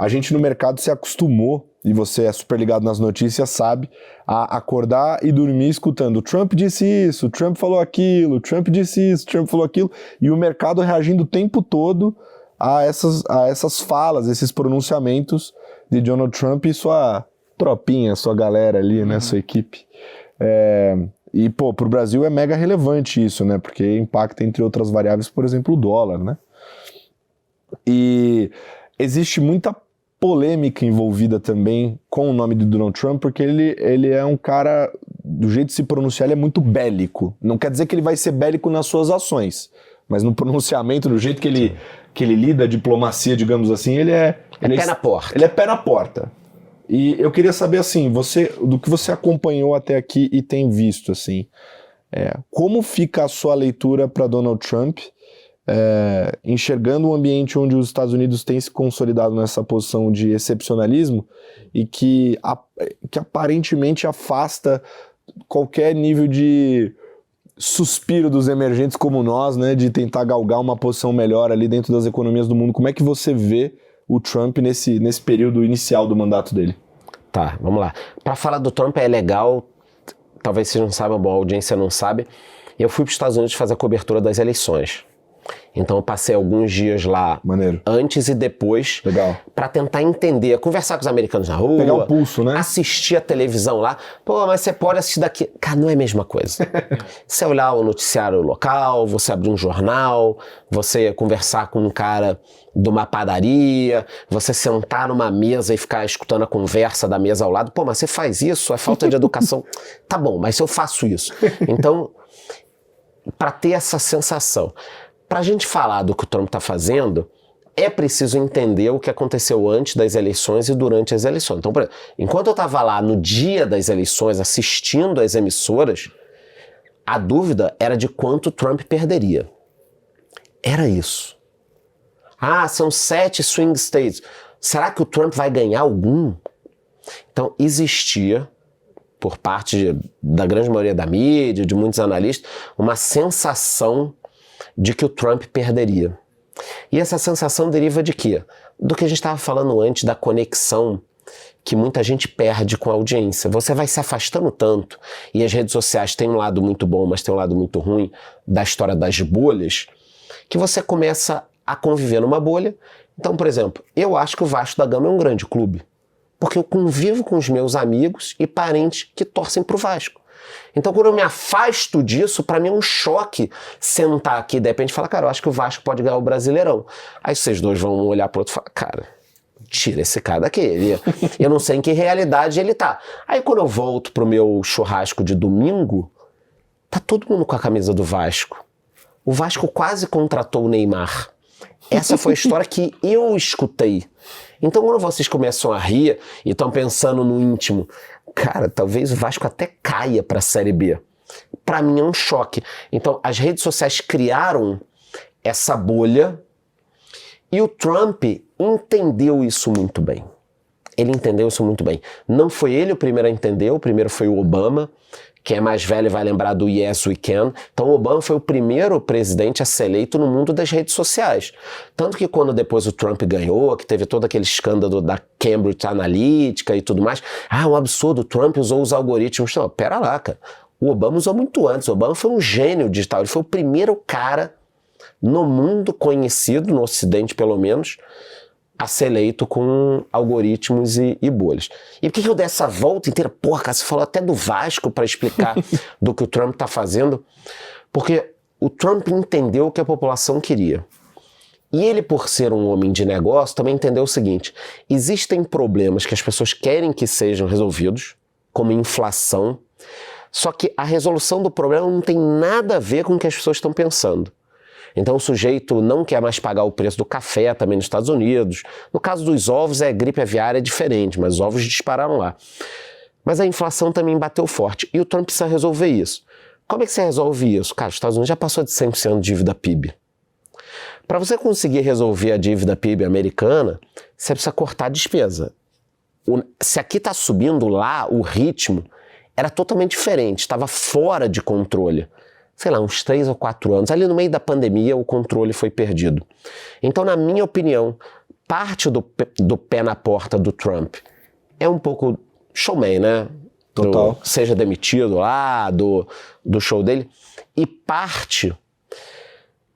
a gente no mercado se acostumou, e você é super ligado nas notícias, sabe, a acordar e dormir escutando Trump disse isso, Trump falou aquilo, Trump disse isso, Trump falou aquilo, e o mercado reagindo o tempo todo a essas falas, esses pronunciamentos de Donald Trump e sua tropinha, sua galera ali, né, sua equipe. E, pô, pro Brasil é mega relevante isso, né, porque impacta, entre outras variáveis, por exemplo, o dólar, né. E existe muita polêmica envolvida também com o nome de Donald Trump, porque ele é um cara, do jeito de se pronunciar, ele é muito bélico. Não quer dizer que ele vai ser bélico nas suas ações, mas no pronunciamento, do jeito que ele lida a diplomacia, digamos assim, ele é pé na porta. Ele é pé na porta. E eu queria saber, assim, do que você acompanhou até aqui e tem visto, assim, como fica a sua leitura para Donald Trump, enxergando um ambiente onde os Estados Unidos têm se consolidado nessa posição de excepcionalismo e que aparentemente afasta qualquer nível de suspiro dos emergentes como nós, né, de tentar galgar uma posição melhor ali dentro das economias do mundo. Como é que você vê o Trump nesse período inicial do mandato dele? Tá, vamos lá. Para falar do Trump é legal, talvez vocês não saibam, a audiência não sabe, eu fui para os Estados Unidos fazer a cobertura das eleições. Então eu passei alguns dias lá, maneiro, antes e depois, para tentar entender, conversar com os americanos na rua, pegar o pulso, né? Assistir a televisão lá. Pô, mas você pode assistir daqui. Cara, não é a mesma coisa. Você olhar o noticiário local, você abrir um jornal, você conversar com um cara de uma padaria, você sentar numa mesa e ficar escutando a conversa da mesa ao lado. Pô, mas você faz isso? É falta de educação. Tá bom, mas se eu faço isso. Então, para ter essa sensação. Para a gente falar do que o Trump está fazendo, é preciso entender o que aconteceu antes das eleições e durante as eleições. Então, por exemplo, enquanto eu estava lá no dia das eleições, assistindo às emissoras, a dúvida era de quanto o Trump perderia. Era isso. Ah, são 7 swing states. Será que o Trump vai ganhar algum? Então, existia, por parte da grande maioria da mídia, de muitos analistas, uma sensação de que o Trump perderia. E essa sensação deriva de quê? Do que a gente estava falando antes, da conexão que muita gente perde com a audiência. Você vai se afastando tanto, e as redes sociais têm um lado muito bom, mas tem um lado muito ruim da história das bolhas, que você começa a conviver numa bolha. Então, por exemplo, eu acho que o Vasco da Gama é um grande clube, porque eu convivo com os meus amigos e parentes que torcem pro Vasco. Então, quando eu me afasto disso, pra mim é um choque sentar aqui e de repente falar, cara, eu acho que o Vasco pode ganhar o Brasileirão. Aí vocês dois vão olhar pro outro e falar, cara, tira esse cara daqui. Eu não sei em que realidade ele tá. Aí quando eu volto pro meu churrasco de domingo, tá todo mundo com a camisa do Vasco. O Vasco quase contratou o Neymar. Essa foi a história que eu escutei. Então, quando vocês começam a rir e estão pensando no íntimo, cara, talvez o Vasco até caia para a Série B. Para mim é um choque. Então, as redes sociais criaram essa bolha e o Trump entendeu isso muito bem. Ele entendeu isso muito bem. Não foi ele o primeiro a entender, o primeiro foi o Obama. Quem é mais velho vai lembrar do Yes We Can. Então o Obama foi o primeiro presidente a ser eleito no mundo das redes sociais. Tanto que quando depois o Trump ganhou, que teve todo aquele escândalo da Cambridge Analytica e tudo mais, um absurdo, o Trump usou os algoritmos. Não, pera lá, cara. O Obama usou muito antes. O Obama foi um gênio digital. Ele foi o primeiro cara no mundo conhecido, no Ocidente pelo menos, a ser eleito com algoritmos e bolhas. E por que eu dei essa volta inteira? Porra, cara, você falou até do Vasco para explicar do que o Trump tá fazendo. Porque o Trump entendeu o que a população queria. E ele, por ser um homem de negócio, também entendeu o seguinte: existem problemas que as pessoas querem que sejam resolvidos, como inflação, só que a resolução do problema não tem nada a ver com o que as pessoas estão pensando. Então o sujeito não quer mais pagar o preço do café também nos Estados Unidos. No caso dos ovos, gripe aviária é diferente, mas os ovos dispararam lá. Mas a inflação também bateu forte e o Trump precisa resolver isso. Como é que você resolve isso? Cara, os Estados Unidos já passou de 100% de dívida PIB. Para você conseguir resolver a dívida PIB americana, você precisa cortar a despesa. Se aqui está subindo, lá o ritmo era totalmente diferente, estava fora de controle. Sei lá, uns 3 ou 4 anos. Ali no meio da pandemia, o controle foi perdido. Então, na minha opinião, parte do pé na porta do Trump é um pouco showman, né? Total. Seja demitido lá do show dele. E parte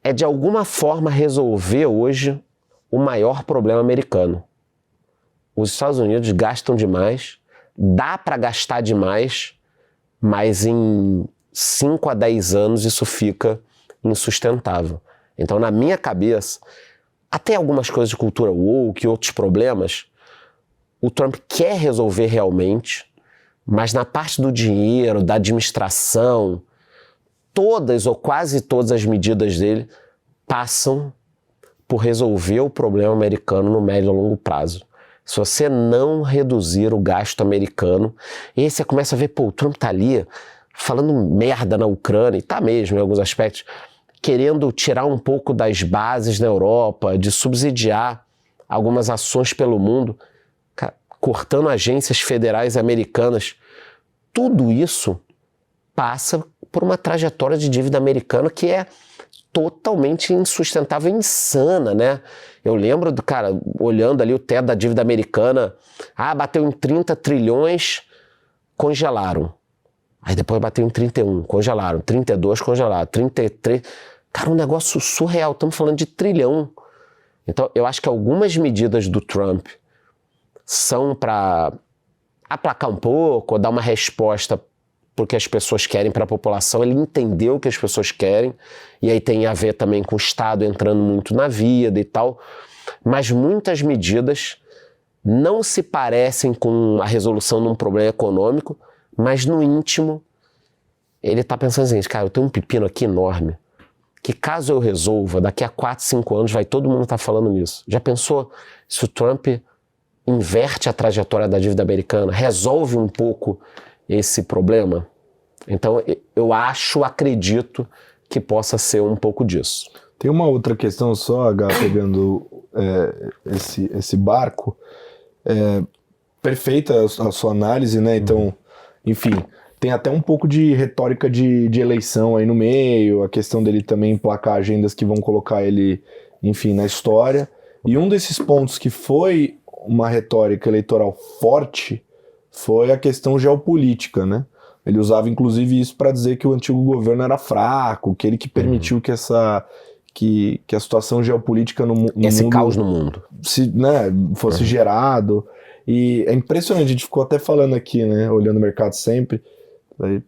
é de alguma forma resolver hoje o maior problema americano. Os Estados Unidos gastam demais, dá para gastar demais, mas em 5 a 10 anos isso fica insustentável. Então, na minha cabeça, até algumas coisas de cultura woke e outros problemas, o Trump quer resolver realmente, mas na parte do dinheiro, da administração, todas ou quase todas as medidas dele passam por resolver o problema americano no médio e longo prazo. Se você não reduzir o gasto americano, e aí você começa a ver, pô, o Trump tá ali falando merda na Ucrânia, e tá mesmo em alguns aspectos, querendo tirar um pouco das bases na Europa, de subsidiar algumas ações pelo mundo, cortando agências federais americanas. Tudo isso passa por uma trajetória de dívida americana que é totalmente insustentável e insana, né? Eu lembro do cara olhando ali o teto da dívida americana, bateu em 30 trilhões, congelaram. Aí depois bateu em 31, congelaram, 32, congelaram, 33. Cara, um negócio surreal, estamos falando de trilhão. Então, eu acho que algumas medidas do Trump são para aplacar um pouco, ou dar uma resposta porque as pessoas querem para a população. Ele entendeu o que as pessoas querem, e aí tem a ver também com o Estado entrando muito na vida e tal, mas muitas medidas não se parecem com a resolução de um problema econômico, mas no íntimo ele está pensando assim, cara, eu tenho um pepino aqui enorme, que caso eu resolva, daqui a 4, 5 anos vai todo mundo estar falando nisso. Já pensou se o Trump inverte a trajetória da dívida americana, resolve um pouco esse problema? Então eu acredito que possa ser um pouco disso. Tem uma outra questão só, H, pegando esse barco. Perfeita a sua análise, né? Então, enfim, tem até um pouco de retórica de eleição aí no meio, a questão dele também emplacar agendas que vão colocar ele, enfim, na história. E um desses pontos que foi uma retórica eleitoral forte foi a questão geopolítica, né? Ele usava inclusive isso para dizer que o antigo governo era fraco, que ele que permitiu que a situação geopolítica no mundo... Esse caos no mundo. Fosse gerado. E é impressionante, a gente ficou até falando aqui, né, olhando o mercado sempre, aí,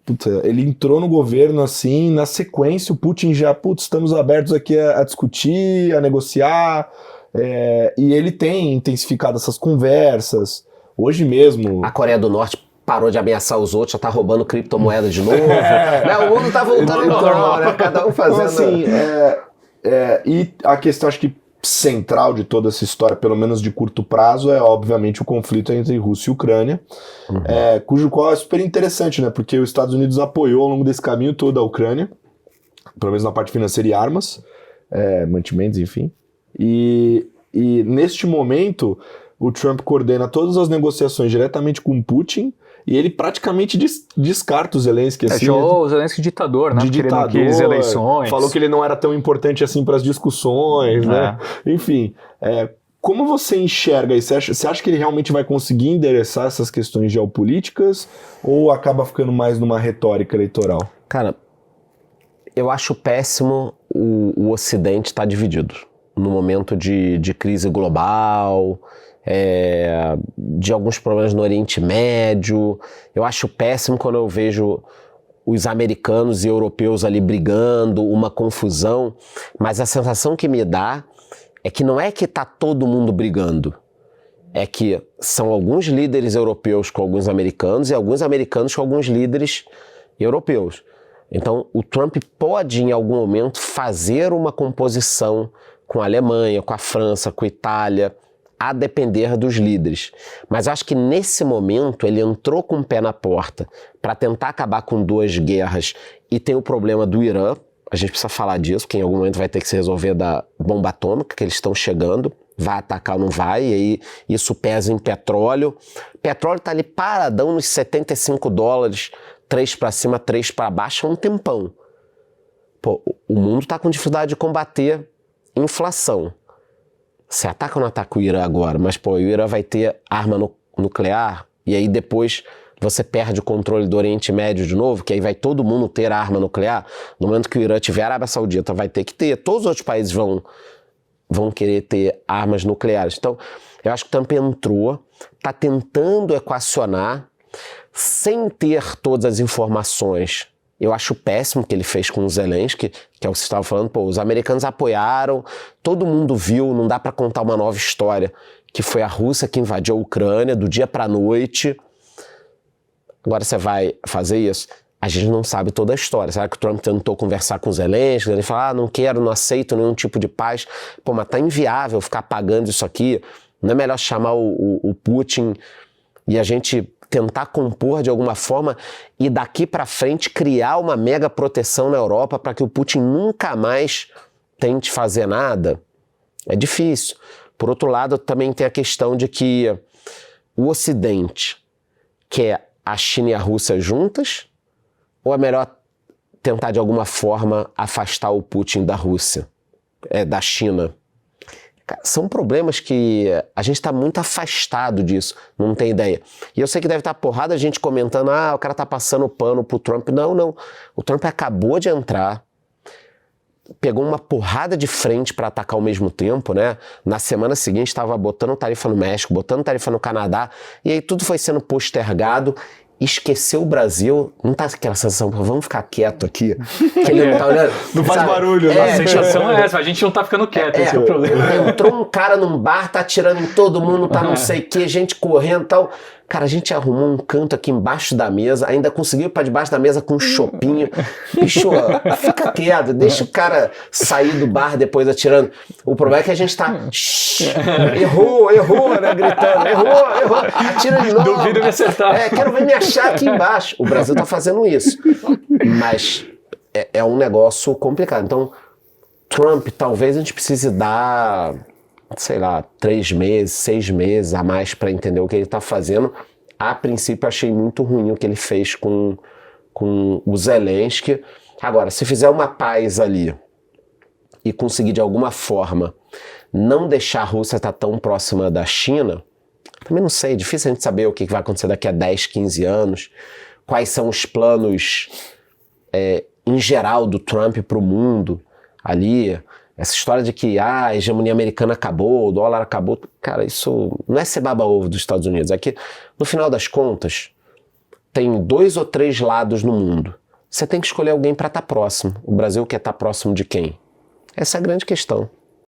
ele entrou no governo assim, na sequência o Putin já, estamos abertos aqui a discutir, a negociar, e ele tem intensificado essas conversas. Hoje mesmo... A Coreia do Norte parou de ameaçar os outros, já tá roubando criptomoeda de novo. O mundo tá voltando ao normal, né? Cada um fazendo... Então, assim, e a questão, acho que central de toda essa história, pelo menos de curto prazo, é obviamente o conflito entre Rússia e Ucrânia, cujo qual é super interessante, né? Porque os Estados Unidos apoiou ao longo desse caminho toda a Ucrânia, pelo menos na parte financeira e armas, mantimentos, enfim. E neste momento, o Trump coordena todas as negociações diretamente com Putin, e ele praticamente descarta o Zelensky. Assim, achou o Zelensky ditador, né? Porque ele não quis eleições. Falou que ele não era tão importante assim para as discussões, né? Enfim, como você enxerga isso? Você acha que ele realmente vai conseguir endereçar essas questões geopolíticas ou acaba ficando mais numa retórica eleitoral? Cara, eu acho péssimo o Ocidente estar dividido no momento de crise global, de alguns problemas no Oriente Médio. Eu acho péssimo quando eu vejo os americanos e europeus ali brigando, uma confusão, mas a sensação que me dá é que não é que tá todo mundo brigando, é que são alguns líderes europeus com alguns americanos e alguns americanos com alguns líderes europeus. Então o Trump pode em algum momento fazer uma composição com a Alemanha, com a França, com a Itália, a depender dos líderes. Mas acho que nesse momento ele entrou com o pé na porta para tentar acabar com 2 guerras, e tem o problema do Irã, a gente precisa falar disso, porque em algum momento vai ter que se resolver da bomba atômica, que eles estão chegando, vai atacar ou não vai, e aí isso pesa em petróleo. Petróleo está ali paradão nos $75, 3 para cima, 3 para baixo, há um tempão. Pô, o mundo está com dificuldade de combater inflação. você ataca ou não ataca o Irã agora? Mas, pô, o Irã vai ter arma nuclear e aí depois você perde o controle do Oriente Médio de novo, que aí vai todo mundo ter arma nuclear. No momento que o Irã tiver, a Arábia Saudita vai ter que ter. Todos os outros países vão querer ter armas nucleares. Então, eu acho que o Trump entrou, está tentando equacionar, sem ter todas as informações. Eu acho péssimo o que ele fez com o Zelensky, que é o que você estava falando, pô, os americanos apoiaram, todo mundo viu, não dá para contar uma nova história, que foi a Rússia que invadiu a Ucrânia do dia para a noite. Agora você vai fazer isso? A gente não sabe toda a história. Será que o Trump tentou conversar com o Zelensky? Ele falou, não quero, não aceito nenhum tipo de paz. Pô, mas tá inviável ficar pagando isso aqui. Não é melhor chamar o Putin e a gente tentar compor de alguma forma e daqui para frente criar uma mega proteção na Europa para que o Putin nunca mais tente fazer nada? É difícil. Por outro lado, também tem a questão de que o Ocidente quer a China e a Rússia juntas, ou é melhor tentar de alguma forma afastar o Putin da Rússia, da China? São problemas que a gente está muito afastado disso, não tem ideia. E eu sei que deve estar porrada a gente comentando, o cara tá passando pano pro Trump. Não. O Trump acabou de entrar, pegou uma porrada de frente para atacar ao mesmo tempo, né? Na semana seguinte estava botando tarifa no México, botando tarifa no Canadá, e aí tudo foi sendo postergado. Esqueceu o Brasil, não tá aquela sensação, vamos ficar quieto aqui, que ele não tá olhando. Não faz barulho, né? A sensação é essa, a gente não tá ficando quieto, esse é o problema. Entrou um cara num bar, tá atirando em todo mundo, tá não sei o que, gente correndo e tal. Cara, a gente arrumou um canto aqui embaixo da mesa, ainda conseguiu ir pra debaixo da mesa com um chopinho. Bicho, fica quieto, deixa o cara sair do bar depois atirando. O problema é que a gente tá... errou, né? Gritando, errou, atira de novo. Duvido me acertar. Quero ver me achar aqui embaixo. O Brasil tá fazendo isso. Mas é um negócio complicado. Então, Trump, talvez a gente precise dar... sei lá, 3 meses, 6 meses a mais para entender o que ele está fazendo. A princípio, achei muito ruim o que ele fez com o Zelensky. Agora, se fizer uma paz ali e conseguir de alguma forma não deixar a Rússia estar tão próxima da China, também não sei, é difícil a gente saber o que vai acontecer daqui a 10, 15 anos, quais são os planos em geral do Trump para o mundo ali. Essa história de que a hegemonia americana acabou, o dólar acabou, cara, isso não é ser baba-ovo dos Estados Unidos. É que, no final das contas, tem 2 ou 3 lados no mundo. Você tem que escolher alguém para estar próximo. O Brasil quer estar próximo de quem? Essa é a grande questão.